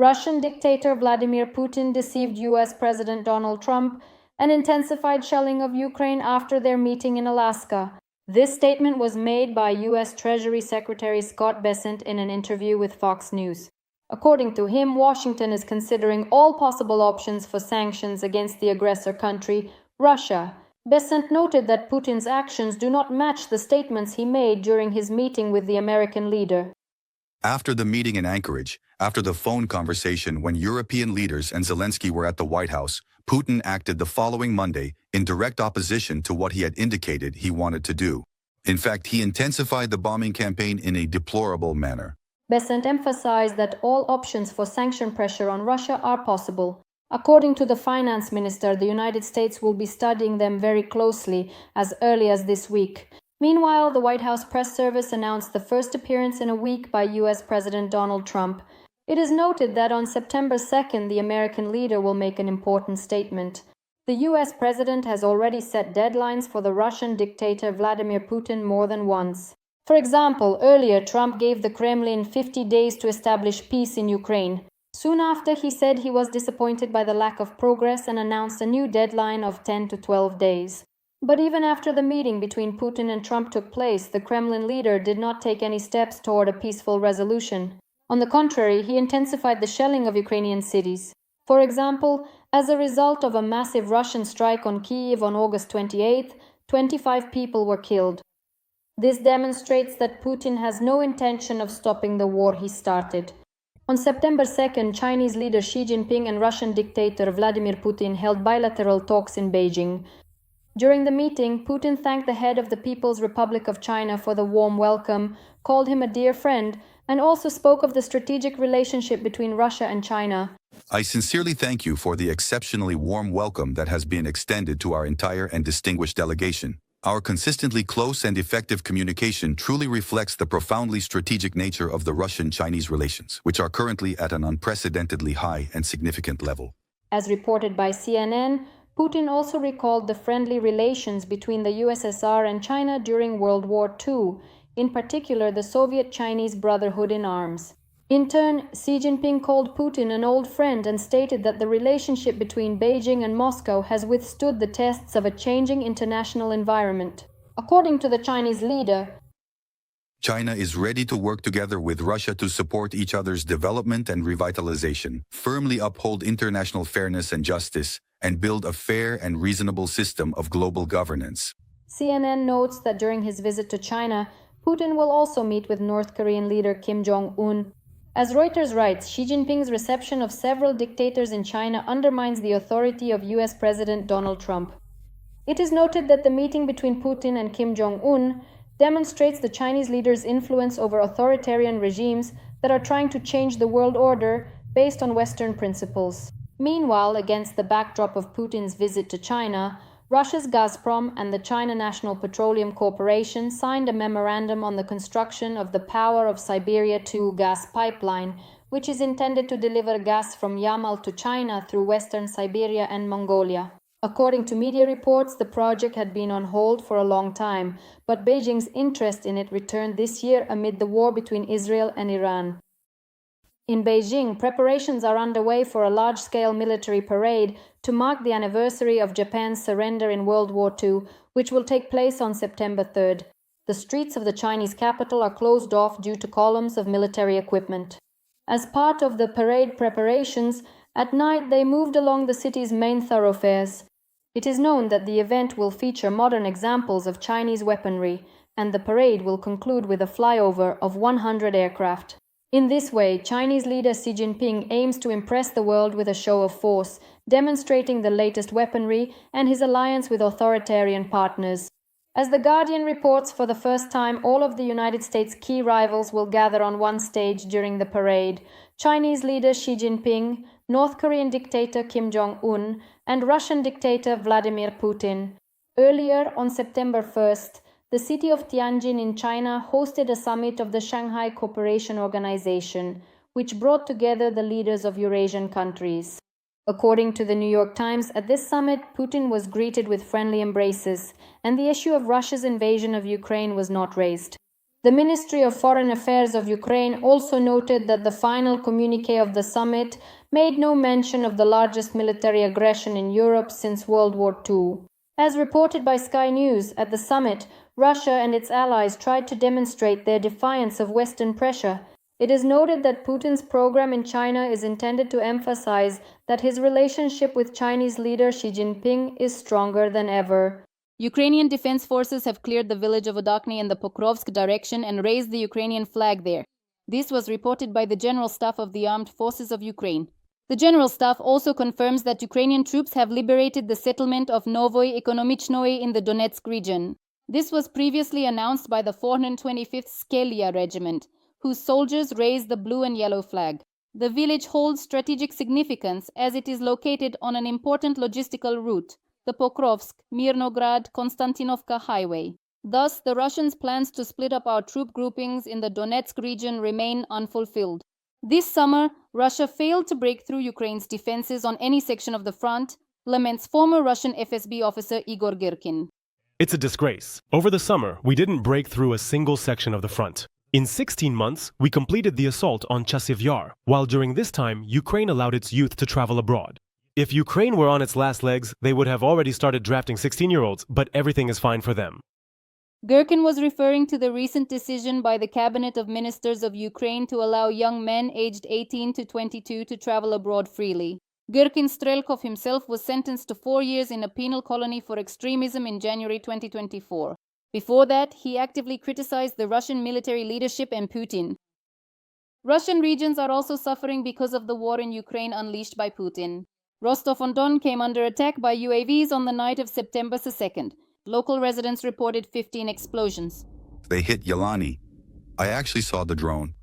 Russian dictator Vladimir Putin deceived US President Donald Trump and intensified shelling of Ukraine after their meeting in Alaska. This statement was made by US Treasury Secretary Scott Bessent in an interview with Fox News. According to him, Washington is considering all possible options for sanctions against the aggressor country, Russia. Bessent noted that Putin's actions do not match the statements he made during his meeting with the American leader. After the meeting in Anchorage, after the phone conversation when European leaders and Zelensky were at the White House, Putin acted the following Monday in direct opposition to what he had indicated he wanted to do. In fact, he intensified the bombing campaign in a deplorable manner. Bessent emphasized that all options for sanction pressure on Russia are possible. According to the finance minister, the United States will be studying them very closely as early as this week. Meanwhile, the White House press service announced the first appearance in a week by US President Donald Trump. It is noted that on September 2nd, the American leader will make an important statement. The US president has already set deadlines for the Russian dictator Vladimir Putin more than once. For example, earlier Trump gave the Kremlin 50 days to establish peace in Ukraine. Soon after, he said he was disappointed by the lack of progress and announced a new deadline of 10 to 12 days. But even after the meeting between Putin and Trump took place, the Kremlin leader did not take any steps toward a peaceful resolution. On the contrary, he intensified the shelling of Ukrainian cities. For example, as a result of a massive Russian strike on Kyiv on August 28, 25 people were killed. This demonstrates that Putin has no intention of stopping the war he started. On September 2nd, Chinese leader Xi Jinping and Russian dictator Vladimir Putin held bilateral talks in Beijing. During the meeting, Putin thanked the head of the People's Republic of China for the warm welcome, called him a dear friend, and also spoke of the strategic relationship between Russia and China. I sincerely thank you for the exceptionally warm welcome that has been extended to our entire and distinguished delegation. Our consistently close and effective communication truly reflects the profoundly strategic nature of the Russian-Chinese relations, which are currently at an unprecedentedly high and significant level. As reported by CNN, Putin also recalled the friendly relations between the USSR and China during World War II, in particular the Soviet-Chinese Brotherhood in Arms. In turn, Xi Jinping called Putin an old friend and stated that the relationship between Beijing and Moscow has withstood the tests of a changing international environment. According to the Chinese leader, China is ready to work together with Russia to support each other's development and revitalization, firmly uphold international fairness and justice, and build a fair and reasonable system of global governance. CNN notes that during his visit to China, Putin will also meet with North Korean leader Kim Jong-un. As Reuters writes, Xi Jinping's reception of several dictators in China undermines the authority of US President Donald Trump. It is noted that the meeting between Putin and Kim Jong-un demonstrates the Chinese leader's influence over authoritarian regimes that are trying to change the world order based on Western principles. Meanwhile, against the backdrop of Putin's visit to China, Russia's Gazprom and the China National Petroleum Corporation signed a memorandum on the construction of the Power of Siberia 2 gas pipeline, which is intended to deliver gas from Yamal to China through western Siberia and Mongolia. According to media reports, the project had been on hold for a long time, but Beijing's interest in it returned this year amid the war between Israel and Iran. In Beijing, preparations are underway for a large-scale military parade to mark the anniversary of Japan's surrender in World War II, which will take place on September 3rd. The streets of the Chinese capital are closed off due to columns of military equipment. As part of the parade preparations, at night they moved along the city's main thoroughfares. It is known that the event will feature modern examples of Chinese weaponry, and the parade will conclude with a flyover of 100 aircraft. In this way, Chinese leader Xi Jinping aims to impress the world with a show of force, demonstrating the latest weaponry and his alliance with authoritarian partners. As The Guardian reports, for the first time, all of the United States' key rivals will gather on one stage during the parade: Chinese leader Xi Jinping, North Korean dictator Kim Jong-un, and Russian dictator Vladimir Putin. Earlier, on September 1st, the city of Tianjin in China hosted a summit of the Shanghai Cooperation Organization, which brought together the leaders of Eurasian countries. According to the New York Times, at this summit, Putin was greeted with friendly embraces, and the issue of Russia's invasion of Ukraine was not raised. The Ministry of Foreign Affairs of Ukraine also noted that the final communique of the summit made no mention of the largest military aggression in Europe since World War II. As reported by Sky News, at the summit, Russia and its allies tried to demonstrate their defiance of Western pressure. It is noted that Putin's program in China is intended to emphasize that his relationship with Chinese leader Xi Jinping is stronger than ever. Ukrainian defense forces have cleared the village of Odakny in the Pokrovsk direction and raised the Ukrainian flag there. This was reported by the General Staff of the Armed Forces of Ukraine. The General Staff also confirms that Ukrainian troops have liberated the settlement of Novoye Ekonomichnoye in the Donetsk region. This was previously announced by the 425th Skelia Regiment, whose soldiers raised the blue and yellow flag. The village holds strategic significance as it is located on an important logistical route, the Pokrovsk-Mirnograd-Konstantinovka highway. Thus, the Russians' plans to split up our troop groupings in the Donetsk region remain unfulfilled. This summer, Russia failed to break through Ukraine's defenses on any section of the front, laments former Russian FSB officer Igor Girkin. It's a disgrace. Over the summer, we didn't break through a single section of the front. In 16 months, we completed the assault on Chasiv Yar, while during this time, Ukraine allowed its youth to travel abroad. If Ukraine were on its last legs, they would have already started drafting 16-year-olds, but everything is fine for them. Girkin was referring to the recent decision by the Cabinet of Ministers of Ukraine to allow young men aged 18 to 22 to travel abroad freely. Girkin Strelkov himself was sentenced to 4 years in a penal colony for extremism in January 2024. Before that, he actively criticized the Russian military leadership and Putin. Russian regions are also suffering because of the war in Ukraine unleashed by Putin. Rostov-on-Don came under attack by UAVs on the night of September 2nd. Local residents reported 15 explosions. They hit Yelani. I actually saw the drone.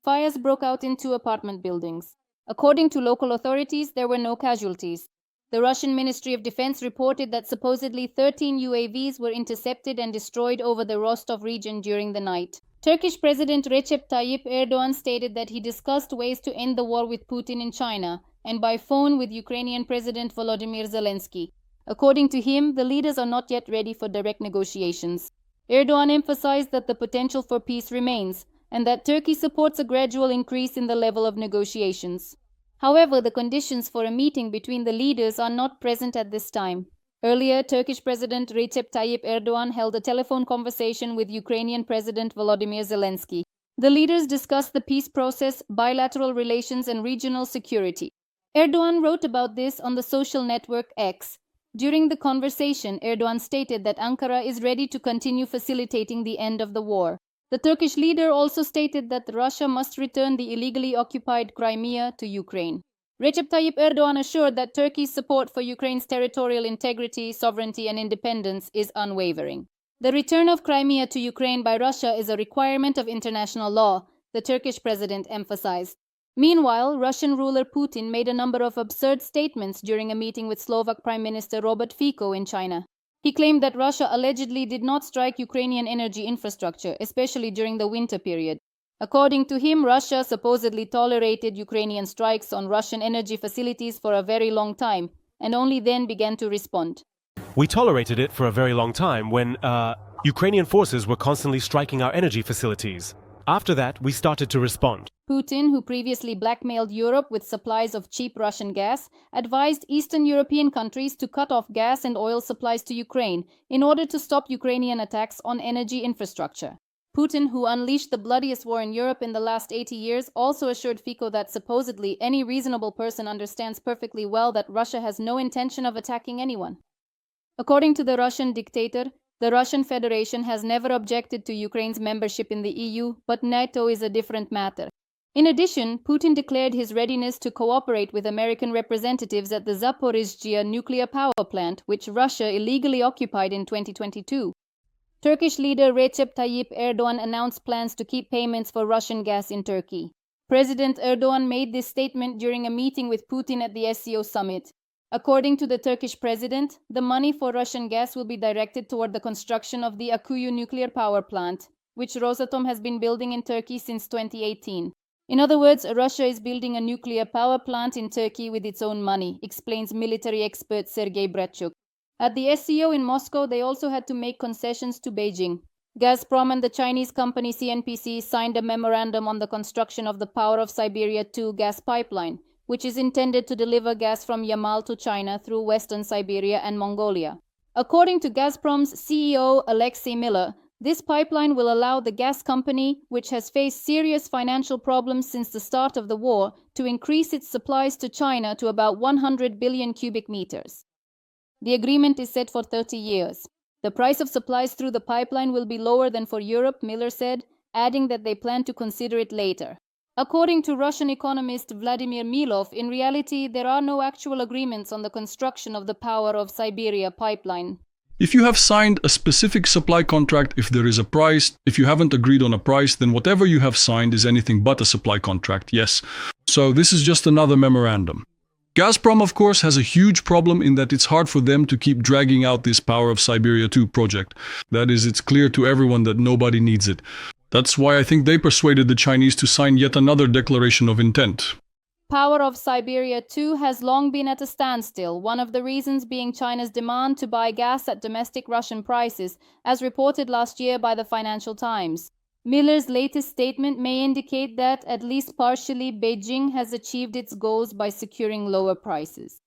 Fires broke out in 2 apartment buildings. According to local authorities, there were no casualties. The Russian Ministry of Defense reported that supposedly 13 UAVs were intercepted and destroyed over the Rostov region during the night. Turkish President Recep Tayyip Erdogan stated that he discussed ways to end the war with Putin in China and by phone with Ukrainian President Volodymyr Zelensky. According to him, the leaders are not yet ready for direct negotiations. Erdogan emphasized that the potential for peace remains and that Turkey supports a gradual increase in the level of negotiations. However, the conditions for a meeting between the leaders are not present at this time. Earlier, Turkish President Recep Tayyip Erdogan held a telephone conversation with Ukrainian President Volodymyr Zelensky. The leaders discussed the peace process, bilateral relations, and regional security. Erdogan wrote about this on the social network X. During the conversation, Erdogan stated that Ankara is ready to continue facilitating the end of the war. The Turkish leader also stated that Russia must return the illegally occupied Crimea to Ukraine. Recep Tayyip Erdogan assured that Turkey's support for Ukraine's territorial integrity, sovereignty, and independence is unwavering. The return of Crimea to Ukraine by Russia is a requirement of international law, the Turkish president emphasized. Meanwhile, Russian ruler Putin made a number of absurd statements during a meeting with Slovak Prime Minister Robert Fico in China. He claimed that Russia allegedly did not strike Ukrainian energy infrastructure, especially during the winter period. According to him, Russia supposedly tolerated Ukrainian strikes on Russian energy facilities for a very long time, and only then began to respond. We tolerated it for a very long time when Ukrainian forces were constantly striking our energy facilities. After that, we started to respond. Putin, who previously blackmailed Europe with supplies of cheap Russian gas, advised Eastern European countries to cut off gas and oil supplies to Ukraine in order to stop Ukrainian attacks on energy infrastructure. Putin, who unleashed the bloodiest war in Europe in the last 80 years, also assured Fico that supposedly any reasonable person understands perfectly well that Russia has no intention of attacking anyone. According to the Russian dictator, the Russian Federation has never objected to Ukraine's membership in the EU, but NATO is a different matter. In addition, Putin declared his readiness to cooperate with American representatives at the Zaporizhzhia nuclear power plant, which Russia illegally occupied in 2022. Turkish leader Recep Tayyip Erdogan announced plans to keep payments for Russian gas in Turkey. President Erdogan made this statement during a meeting with Putin at the SCO summit. According to the Turkish president, the money for Russian gas will be directed toward the construction of the Akuyu nuclear power plant, which Rosatom has been building in Turkey since 2018. In other words, Russia is building a nuclear power plant in Turkey with its own money, explains military expert Sergei Bratchuk. At the SCO in Moscow, they also had to make concessions to Beijing. Gazprom and the Chinese company CNPC signed a memorandum on the construction of the Power of Siberia 2 gas pipeline, which is intended to deliver gas from Yamal to China through Western Siberia and Mongolia. According to Gazprom's CEO Alexei Miller, this pipeline will allow the gas company, which has faced serious financial problems since the start of the war, to increase its supplies to China to about 100 billion cubic meters. The agreement is set for 30 years. The price of supplies through the pipeline will be lower than for Europe, Miller said, adding that they plan to consider it later. According to Russian economist Vladimir Milov, in reality, there are no actual agreements on the construction of the Power of Siberia pipeline. If you have signed a specific supply contract, if there is a price, if you haven't agreed on a price, then whatever you have signed is anything but a supply contract, yes. So this is just another memorandum. Gazprom, of course, has a huge problem in that it's hard for them to keep dragging out this Power of Siberia 2 project. That is, it's clear to everyone that nobody needs it. That's why I think they persuaded the Chinese to sign yet another declaration of intent. Power of Siberia 2 has long been at a standstill, one of the reasons being China's demand to buy gas at domestic Russian prices, as reported last year by the Financial Times. Miller's latest statement may indicate that, at least partially, Beijing has achieved its goals by securing lower prices.